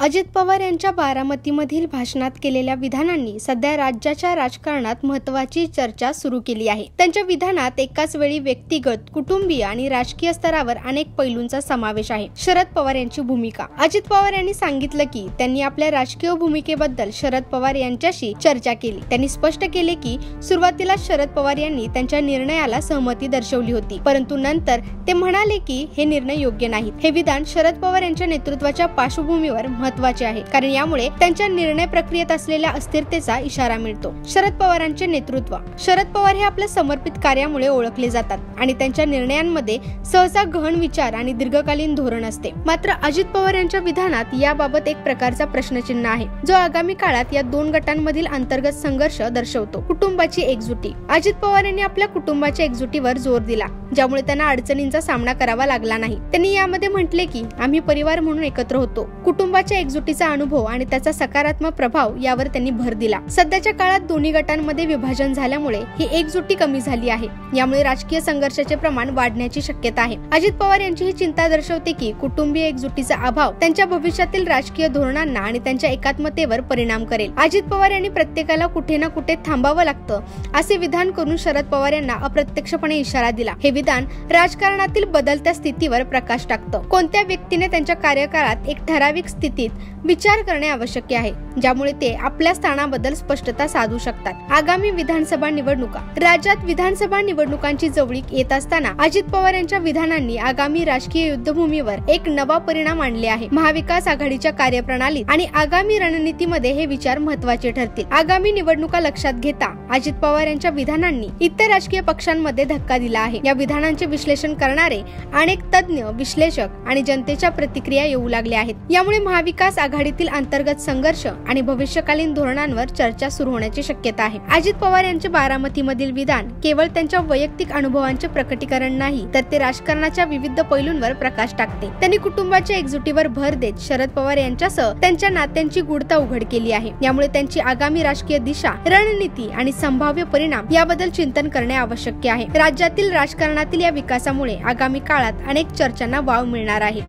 अजित पवार यांच्या बारामतीमधील भाषणात केलेल्या विधानांनी सध्या राज्याच्या राजकारणात महत्त्वाची चर्चा सुरू केली आहे। त्यांच्या विधानात एकाच वेळी व्यक्तिगत, कुटुंबीय आणि राजकीय स्तरावर अनेक पैलूंचा समावेश आहे। शरद पवार यांची भूमिका। अजित पवार यांनी सांगितलं की त्यांनी आपल्या राजकीय भूमिकेबद्दल शरद पवार यांच्याशी चर्चा केली। त्यांनी स्पष्ट केले की सुरुवातीला शरद पवार यांनी त्यांच्या निर्णयाला सहमती दर्शवली होती, परंतु नंतर ते म्हणाले की हे निर्णय योग्य नाहीत। हे विधान शरद पवार यांच्या नेतृत्वाच्या पार्श्वभूमीवर महत्त्वाचे आहे, कारण यामुळे त्यांच्या निर्णय प्रक्रियेत असलेल्या अस्थिरतेचा इशारा मिळतो। शरद पवारांचे नेतृत्व। शरद पवार हे आपल्या समर्पित कार्यामुळे ओळखले जातात आणि त्यांच्या निर्णयांमध्ये सहसा गहन विचार आणि दीर्घकालीन धोरण असते। मात्र अजित पवार यांच्या विधानात याबाबत एक प्रकारचा प्रश्नचिन्ह आहे, जो आगामी काळात या दोन गटांमधील अंतर्गत संघर्ष दर्शवतो। कुटुंबाची एकजुटी। अजित पवार यांनी आपल्या कुटुंबाच्या एकजुटीवर जोर दिला, ज्यामुळे त्यांना अडचणींचा सामना करावा लागला नाही। त्यांनी यामध्ये म्हटले की आम्ही परिवार म्हणून एकत्र होतो। कुटुंबाच्या एकजुटीचा अनुभव आणि त्याचा सकारात्मक प्रभाव यावर त्यांनी भर दिला। सध्याच्या काळात दोन्ही गटांमध्ये विभाजन झाल्यामुळे ही एकजुटी कमी झाली आहे, यामुळे राजकीय संघर्षाचे प्रमाण वाढण्याची शक्यता आहे। अजित पवार यांची ही चिंता दर्शवते की कुटुंबीय एकजुटीचा अभाव त्यांच्या भविष्यातील राजकीय धोरणांना आणि त्यांच्या एकात्मतेवर परिणाम करेल। अजित पवार यांनी प्रत्येकाला कुठे ना कुठे थांबावं लागतं असे विधान करून शरद पवार यांना अप्रत्यक्षपणे इशारा दिला। हे विधान राजकारणातील बदलत्या स्थितीवर प्रकाश टाकतं। कोणत्या व्यक्तीने त्यांच्या कार्यकाळात एक ठराविक स्थितीत विचार करणे आवश्यक आहे, ज्यामुळे ते आपल्या स्थानाबद्दल स्पष्टता साधू शकतात। आगामी विधानसभा निवडणुका। राज्यात विधानसभा निवडणुकांची जवळीक येत असताना अजित पवार यांच्या विधानांनी आगामी राजकीय युद्धभूमीवर एक नवा परिणाम आणले आहे। महाविकास आघाडीच्या कार्यप्रणालीत आणि आगामी रणनीतीमध्ये हे विचार महत्त्वाचे ठरतील। आगामी निवडणुका लक्षात घेता अजित पवार यांच्या विधानांनी इतर राजकीय पक्षांमध्ये धक्का दिला आहे। या विधानांचे विश्लेषण करणारे अनेक तज्ञ, विश्लेषक आणि जनतेच्या प्रतिक्रिया येऊ लागल्या आहेत। यामुळे महाविकास आघाडीतील अंतर्गत संघर्ष आणि भविष्यकालीन धोरणांवर चर्चा सुरू होण्याची शक्यता आहे। अजित पवार यांचे बारामतीमधील विधान केवळ त्यांच्या वैयक्तिक अनुभवांचे प्रकटीकरण नाही, तर ते राजकारणाच्या विविध पैलूंवर प्रकाश टाकते। त्यांनी कुटुंबाच्या एकजुटीवर भर देत शरद पवार यांच्यासह त्यांच्या नात्यांची गूढता उघड केली आहे। यामुळे त्यांची आगामी राजकीय दिशा, रणनीती आणि संभाव्य परिणाम याबद्दल चिंतन करणे आवश्यक आहे। राज्यातील राजकारणातील या विकासामुळे आगामी काळात अनेक चर्चांना वाव मिळणार आहे।